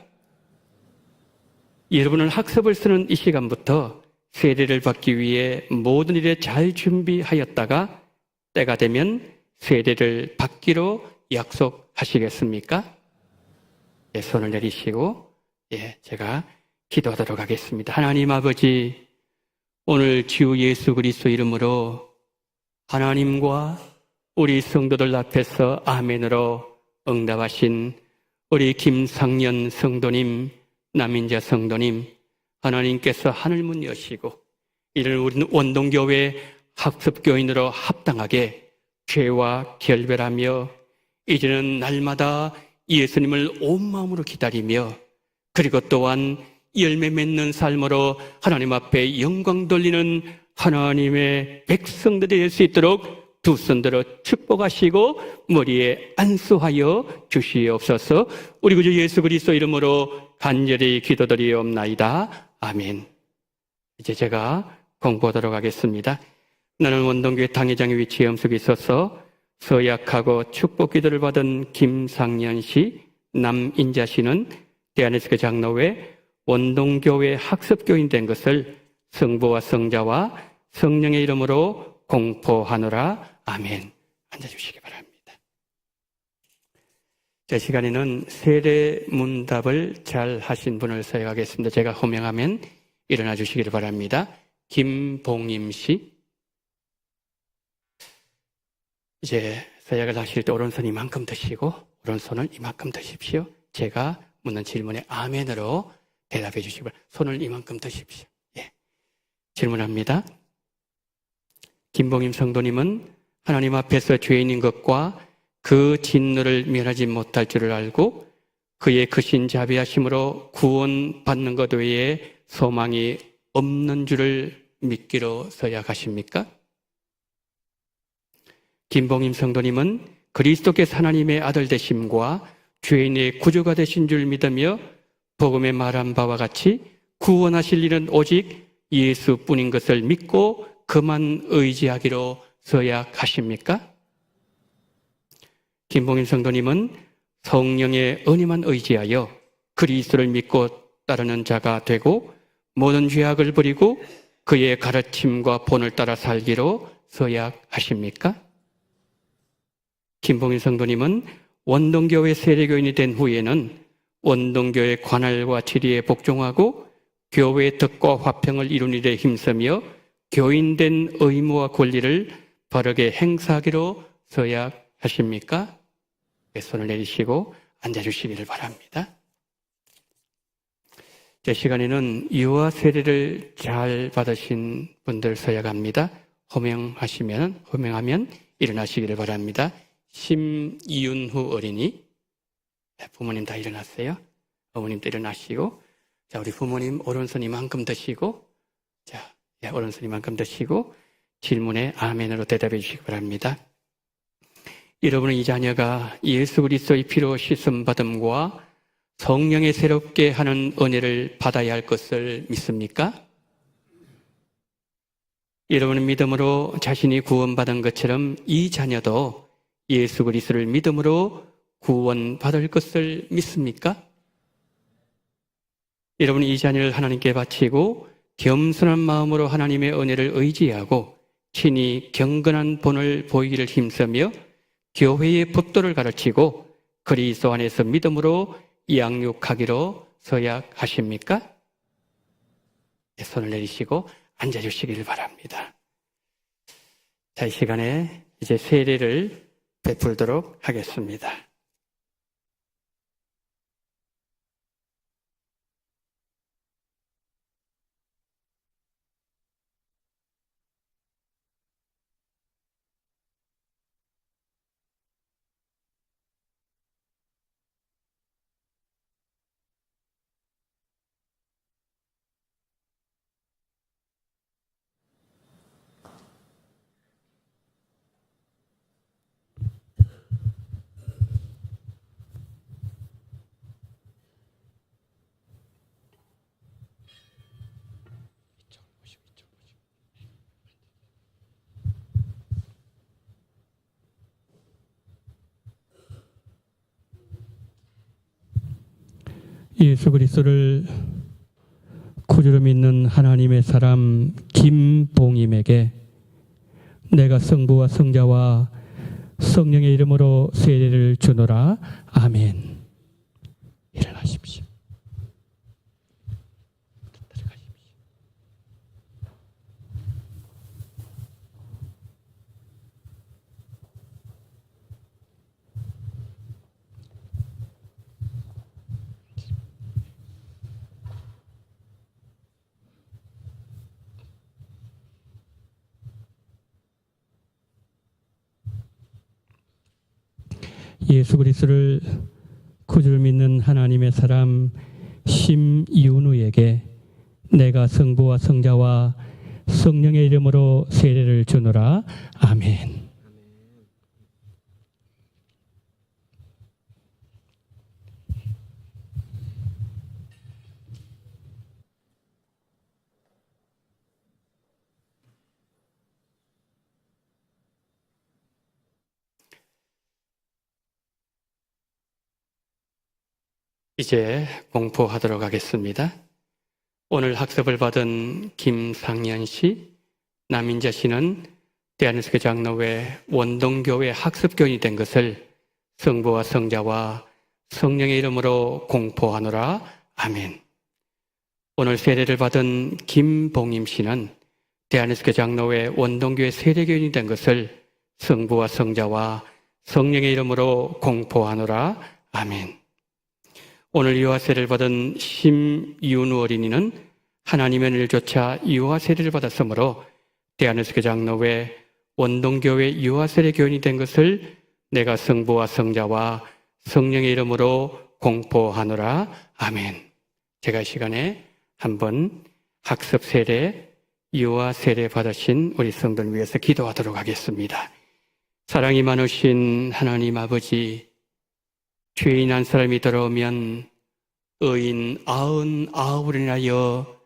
여러분은 학습을 쓰는 이 시간부터 세례를 받기 위해 모든 일에 잘 준비하였다가 때가 되면 세례를 받기로 약속하시겠습니까? 예, 손을 내리시고 제가 기도하도록 하겠습니다. 하나님 아버지, 오늘 주 예수 그리스도 이름으로 하나님과 우리 성도들 앞에서 아멘으로 응답하신 우리 김상년 성도님, 남인자 성도님, 하나님께서 하늘문 여시고 이를 우리 원동교회 학습교인으로 합당하게 죄와 결별하며 이제는 날마다 예수님을 온 마음으로 기다리며 그리고 또한 열매 맺는 삶으로 하나님 앞에 영광 돌리는 하나님의 백성들이 될 수 있도록 두 손 들어 축복하시고 머리에 안수하여 주시옵소서. 우리 구주 예수 그리스도 이름으로 간절히 기도드리옵나이다. 아멘. 이제 제가 공부하도록 하겠습니다. 나는 원동교회 당회장의 위치에 엄숙이 있어서 서약하고 축복 기도를 받은 김상년 씨, 남인자 씨는 대한예수교 장로회 원동교회 학습교인 된 것을 성부와 성자와 성령의 이름으로 공포하노라. 아멘. 앉아주시기 바랍니다. 제 시간에는 세례 문답을 잘 하신 분을 서약하겠습니다. 제가 호명하면 일어나 주시기를 바랍니다. 김봉임 씨. 이제 서약을 하실 때 오른손 이만큼 드시고 오른손을 이만큼 드십시오. 제가 묻는 질문에 아멘으로 대답해 주시기 바랍니다. 손을 이만큼 드십시오. 예. 질문합니다. 김봉임 성도님은 하나님 앞에서 죄인인 것과 그 진노를 면하지 못할 줄을 알고 그의 크신 자비하심으로 구원받는 것 외에 소망이 없는 줄을 믿기로 서약하십니까? 김봉임 성도님은 그리스도께서 하나님의 아들 되심과 죄인의 구주가 되신 줄 믿으며 복음에 말한 바와 같이 구원하실 일은 오직 예수뿐인 것을 믿고 그만 의지하기로 서약하십니까? 김봉임 성도님은 성령의 은혜만 의지하여 그리스도를 믿고 따르는 자가 되고 모든 죄악을 버리고 그의 가르침과 본을 따라 살기로 서약하십니까? 김봉임 성도님은 원동교회 세례교인이 된 후에는 원동교회 관할과 지리에 복종하고 교회의 덕과 화평을 이루는 데 힘쓰며 교인된 의무와 권리를 바르게 행사하기로 서약하십니까? 손을 내리시고 앉아주시기를 바랍니다. 제 시간에는 유아 세례를 잘 받으신 분들 서약합니다. 호명하면 일어나시기를 바랍니다. 심이윤후 어린이, 부모님 다 일어났어요. 어머님도 일어나시고, 자, 우리 부모님 오른손 이만큼 드시고, 자, 오른손 이만큼 드시고, 질문에 아멘으로 대답해 주시기 바랍니다. 여러분은 이 자녀가 예수 그리스도의 피로 씻음 받음과 성령의 새롭게 하는 은혜를 받아야 할 것을 믿습니까? 여러분은 믿음으로 자신이 구원받은 것처럼 이 자녀도 예수 그리스도를 믿음으로 구원받을 것을 믿습니까? 여러분은 이 자녀를 하나님께 바치고 겸손한 마음으로 하나님의 은혜를 의지하고 친히 경건한 본을 보이기를 힘쓰며 교회의 법도를 가르치고 그리스도 안에서 믿음으로 양육하기로 서약하십니까? 손을 내리시고 앉아주시기를 바랍니다. 자, 이 시간에 이제 세례를 베풀도록 하겠습니다. 예수 그리스도를 구주로 믿는 하나님의 사람 김봉임에게 내가 성부와 성자와 성령의 이름으로 세례를 주노라. 아멘. 일어나십시오. 들어가십시오. 예수 그리스도를 구주를 믿는 하나님의 사람 심이은우에게 내가 성부와 성자와 성령의 이름으로 세례를 주노라. 아멘. 이제 공포하도록 하겠습니다. 오늘 학습을 받은 김상현 씨, 남인자 씨는 대한민국 장로회 원동교회 학습교인이 된 것을 성부와 성자와 성령의 이름으로 공포하노라. 아멘. 오늘 세례를 받은 김봉임 씨는 대한민국 장로회 원동교회 세례교인이 된 것을 성부와 성자와 성령의 이름으로 공포하노라. 아멘. 오늘 유아세례를 받은 심이은우 어린이는 하나님의 일조차 유아세례를 받았으므로 대한민국 장로회 원동교회 유아세례 교인이 된 것을 내가 성부와 성자와 성령의 이름으로 공포하노라. 아멘. 제가 이 시간에 한번 학습 세례, 유아세례 받으신 우리 성도를 위해서 기도하도록 하겠습니다. 사랑이 많으신 하나님 아버지, 죄인 한 사람이 들어오면 의인 99을 인하여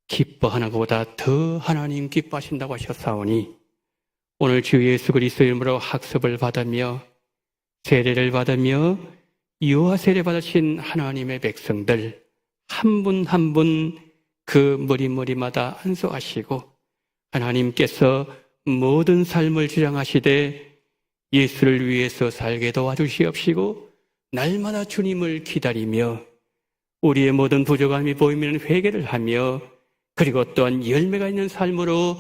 기뻐하는 것보다 더 하나님 기뻐하신다고 하셨사오니 오늘 주 예수 그리스도 이름으로 학습을 받으며 세례를 받으며 유아세례 받으신 하나님의 백성들 한 분 한 분 그 머리마다 안수하시고 하나님께서 모든 삶을 주장하시되 예수를 위해서 살게 도와주시옵시고 날마다 주님을 기다리며 우리의 모든 부족함이 보이면 회개를 하며 그리고 또한 열매가 있는 삶으로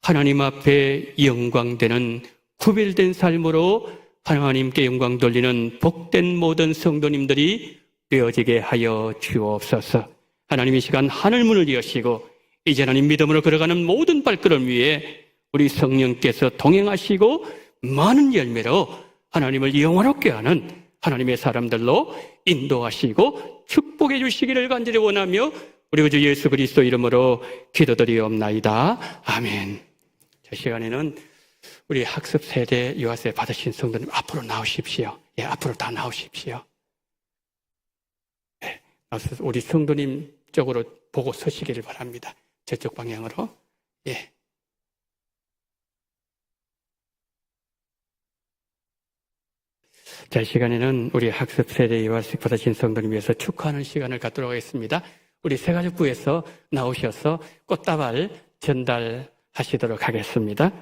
하나님 앞에 영광되는 구별된 삶으로 하나님께 영광 돌리는 복된 모든 성도님들이 되어지게 하여 주옵소서. 하나님 이 시간 하늘문을 여시고 이제 하나님 믿음으로 걸어가는 모든 발걸음 위에 우리 성령께서 동행하시고 많은 열매로 하나님을 영원롭게 하는 하나님의 사람들로 인도하시고 축복해 주시기를 간절히 원하며 우리 구주 예수 그리스도 이름으로 기도드리옵나이다. 아멘. 자, 시간에는 우리 학습 세대 유아세례 받으신 성도님 앞으로 나오십시오. 예, 앞으로 다 나오십시오. 예, 우리 성도님 쪽으로 보고 서시기를 바랍니다. 저쪽 방향으로. 예. 자, 이 시간에는 우리 학습 세대 유아세례 받으신 성도님 위해서 축하하는 시간을 갖도록 하겠습니다. 우리 새가족부에서 나오셔서 꽃다발 전달하시도록 하겠습니다.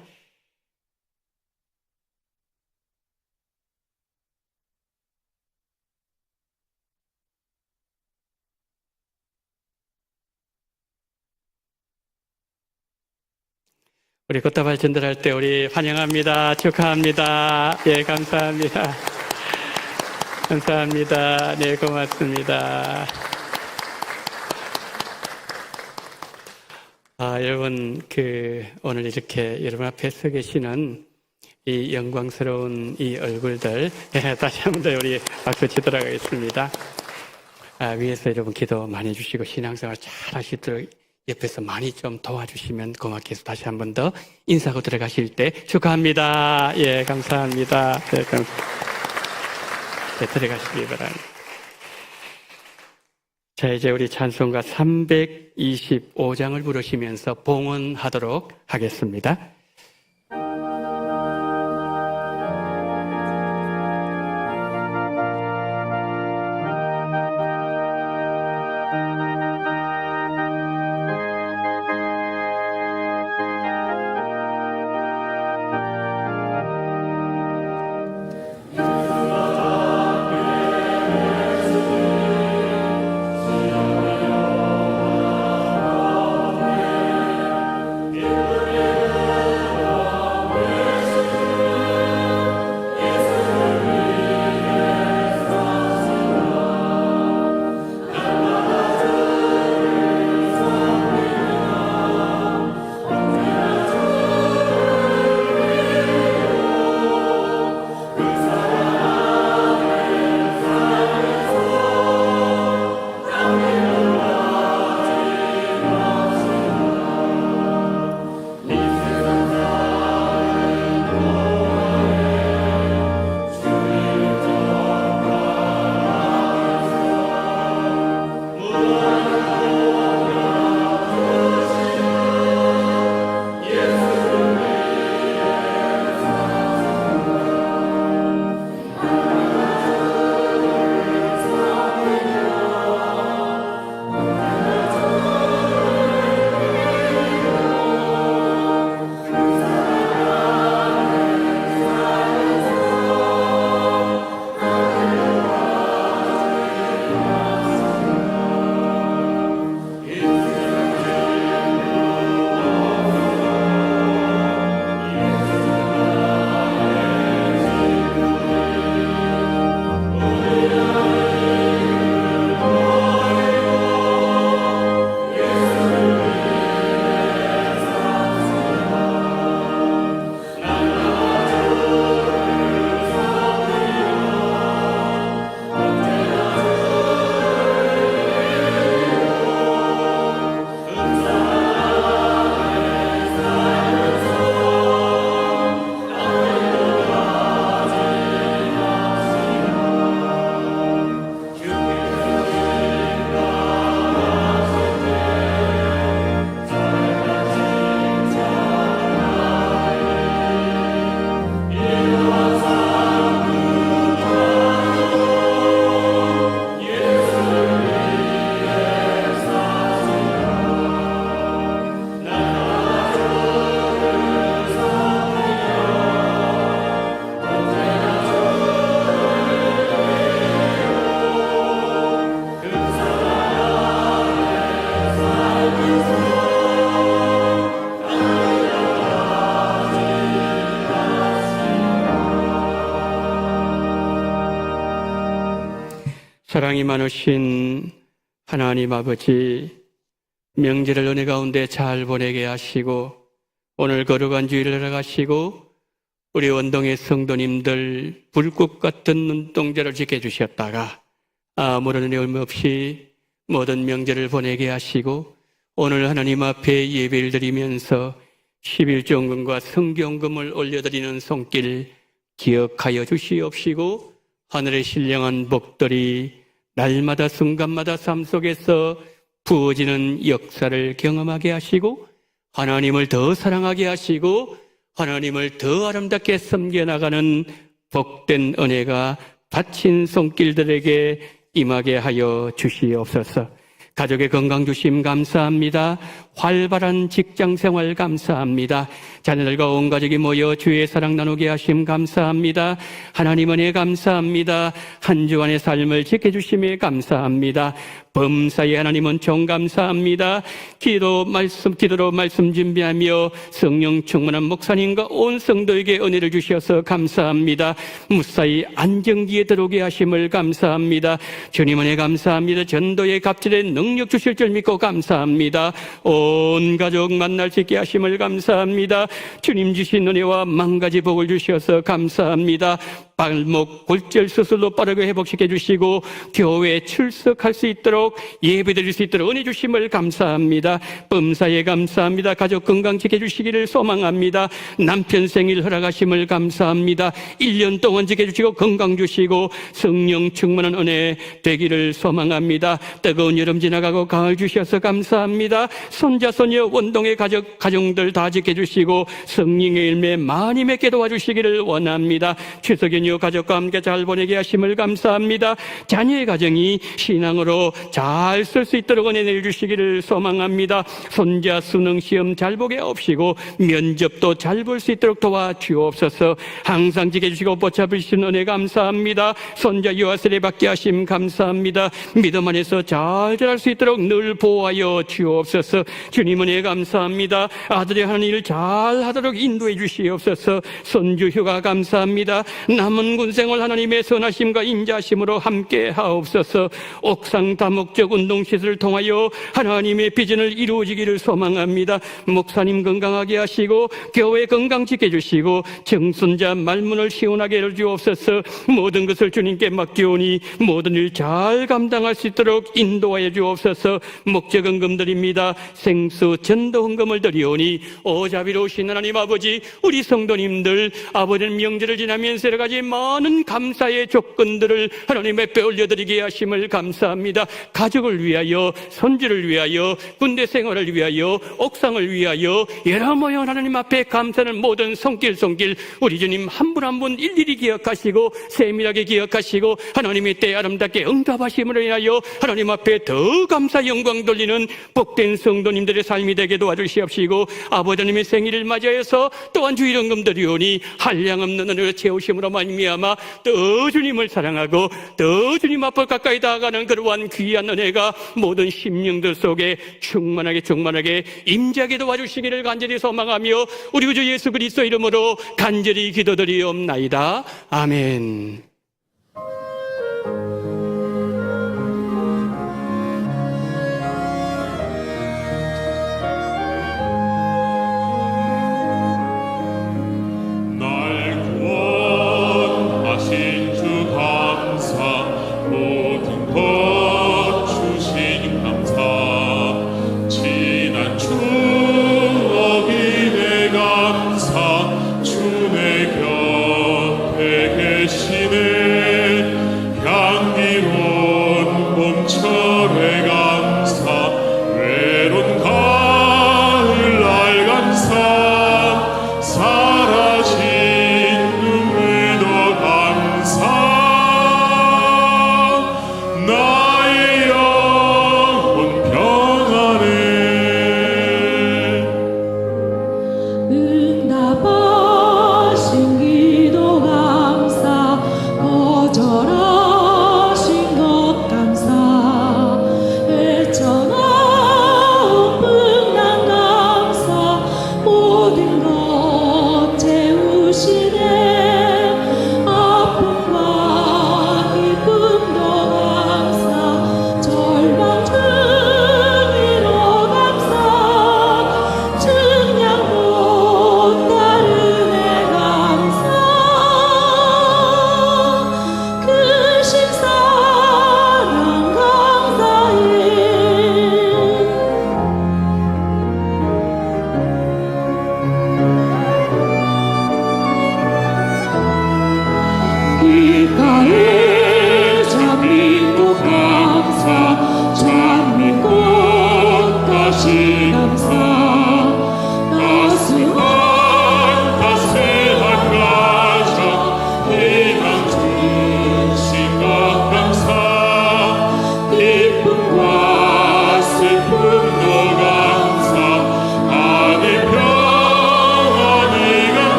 우리 꽃다발 전달할 때 우리 환영합니다. 축하합니다. 예, 감사합니다. 감사합니다. 네, 고맙습니다. 여러분, 오늘 이렇게 여러분 앞에 서 계시는 이 영광스러운 이 얼굴들, 다시 한 번 더 우리 박수 치도록 하겠습니다. 위에서 여러분 기도 많이 해주시고 신앙생활 잘 하시도록 옆에서 많이 좀 도와주시면 고맙겠습니다. 다시 한 번 더 인사하고 들어가실 때 축하합니다. 예, 감사합니다. 네, 들어가시기 바랍니다. 자, 이제 우리 찬송가 325장을 부르시면서 봉헌하도록 하겠습니다. 사랑이 많으신 하나님 아버지, 명절을 은혜 가운데 잘 보내게 하시고 오늘 거룩한 주일을 나가시고 우리 원동의 성도님들 불꽃 같은 눈동자를 지켜주셨다가 아무런 은혜움 없이 모든 명절을 보내게 하시고 오늘 하나님 앞에 예배를 드리면서 11조금과 성경금을 올려드리는 손길 기억하여 주시옵시고 하늘의 신령한 복들이 날마다 순간마다 삶 속에서 부어지는 역사를 경험하게 하시고 하나님을 더 사랑하게 하시고 하나님을 더 아름답게 섬겨나가는 복된 은혜가 바친 손길들에게 임하게 하여 주시옵소서. 가족의 건강 주심 감사합니다. 활발한 직장생활 감사합니다. 자녀들과 온 가족이 모여 주의 사랑 나누게 하심 감사합니다. 하나님 은혜 감사합니다. 한 주간의 삶을 지켜주심에 감사합니다. 범사에 하나님은 종 감사합니다. 기도로 말씀 준비하며 성령 충만한 목사님과 온 성도에게 은혜를 주셔서 감사합니다. 무사히 안정기에 들어오게 하심을 감사합니다. 주님 은혜 감사합니다. 전도의 갑질에 능력 주실 줄 믿고 감사합니다. 온 가족 만날 수 있게 하심을 감사합니다. 주님 주신 은혜와 만가지 복을 주셔서 감사합니다. 발목 골절 수술로 빠르게 회복시켜 주시고 교회에 출석할 수 있도록 예배드릴 수 있도록 은혜 주심을 감사합니다. 범사에 감사합니다. 가족 건강 지켜주시기를 소망합니다. 남편 생일 허락하심을 감사합니다. 1년 동안 지켜주시고 건강 주시고 성령 충만한 은혜 되기를 소망합니다. 뜨거운 여름 지나가고 가을 주셔서 감사합니다. 손자 손녀 원동의 가정들 다 지켜주시고 성령의 열매 많이 맺게 도와주시기를 원합니다. 추석 연휴 가족과 함께 잘 보내게 하심을 감사합니다. 자녀의 가정이 신앙으로 잘 쓸 수 있도록 은혜 내주시기를 소망합니다. 손자 수능 시험 잘 보게 하옵시고 면접도 잘 볼 수 있도록 도와주옵소서. 항상 지켜주시고 붙잡으시는 은혜 감사합니다. 손자 유아세례 받게 하심 감사합니다. 믿음 안에서 잘 자랄 수 있도록 늘 보호하여 주옵소서. 주님 은혜 감사합니다. 아들이 하는 일 잘 하도록 인도해 주시옵소서. 손주 휴가 감사합니다. 남은 군생활 하나님의 선하심과 인자심으로 함께 하옵소서. 옥상 다목적 운동시설을 통하여 하나님의 비전을 이루어지기를 소망합니다. 목사님 건강하게 하시고 교회 건강 지켜주시고 청순자 말문을 시원하게 해주옵소서. 모든 것을 주님께 맡기오니 모든 일 잘 감당할 수 있도록 인도하여 주옵소서. 목적 헌금드립니다. 생수 전도 헌금을 드리오니 오자비로우신 하나님 아버지, 우리 성도님들 아버지는 명절을 지나면서 여러 가지 많은 감사의 조건들을 하나님 앞에 올려드리게 하심을 감사합니다. 가족을 위하여, 손주를 위하여, 군대 생활을 위하여, 옥상을 위하여 여러 모형 하나님 앞에 감사하는 모든 손길 우리 주님 한 분 한 분 일일이 기억하시고 세밀하게 기억하시고 하나님의 때 아름답게 응답하심으로 인하여 하나님 앞에 더 감사 영광 돌리는 복된 성도님들의 삶이 되게 도와주시옵시고 아버지님의 생일을 맞이해서 또한 주일헌금 드리오니 한량없는 은혜로 채우심으로 말미암아 더 주님을 사랑하고 더 주님 앞을 가까이 다가가는 그러한 귀한 은혜가 모든 심령들 속에 충만하게 임재하게 도와주시기를 간절히 소망하며 우리 구주 예수 그리스도 이름으로 간절히 기도드리옵나이다. 아멘.
아픔과 기쁨도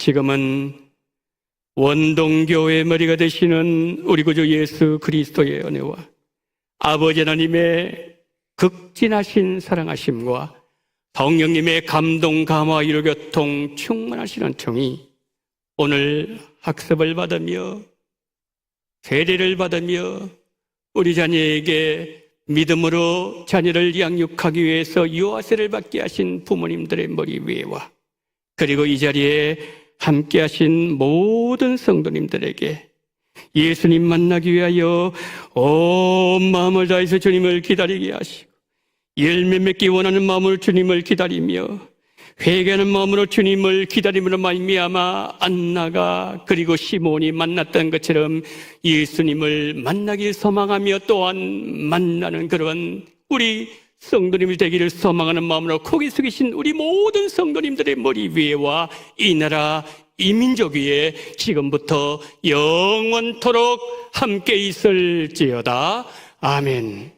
지금은 원동교회의 머리가 되시는 우리 구주 예수 그리스도의 은혜와 아버지 하나님의 극진하신 사랑하심과 성령님의 감동, 감화, 위로, 교통, 충만하시는 청이 오늘 학습을 받으며 세례를 받으며 우리 자녀에게 믿음으로 자녀를 양육하기 위해서 유아세를 받게 하신 부모님들의 머리 위에와 그리고 이 자리에 함께 하신 모든 성도님들에게 예수님 만나기 위하여 온 마음을 다해서 주님을 기다리게 하시고 열매 맺기 원하는 마음으로 주님을 기다리며 회개하는 마음으로 주님을 기다림으로 말미암아 안나가 그리고 시몬이 만났던 것처럼 예수님을 만나길 소망하며 또한 만나는 그런 우리 성도님이 되기를 소망하는 마음으로 고개 숙이신 우리 모든 성도님들의 머리 위에와 이 나라 이 민족 위에 지금부터 영원토록 함께 있을지어다. 아멘.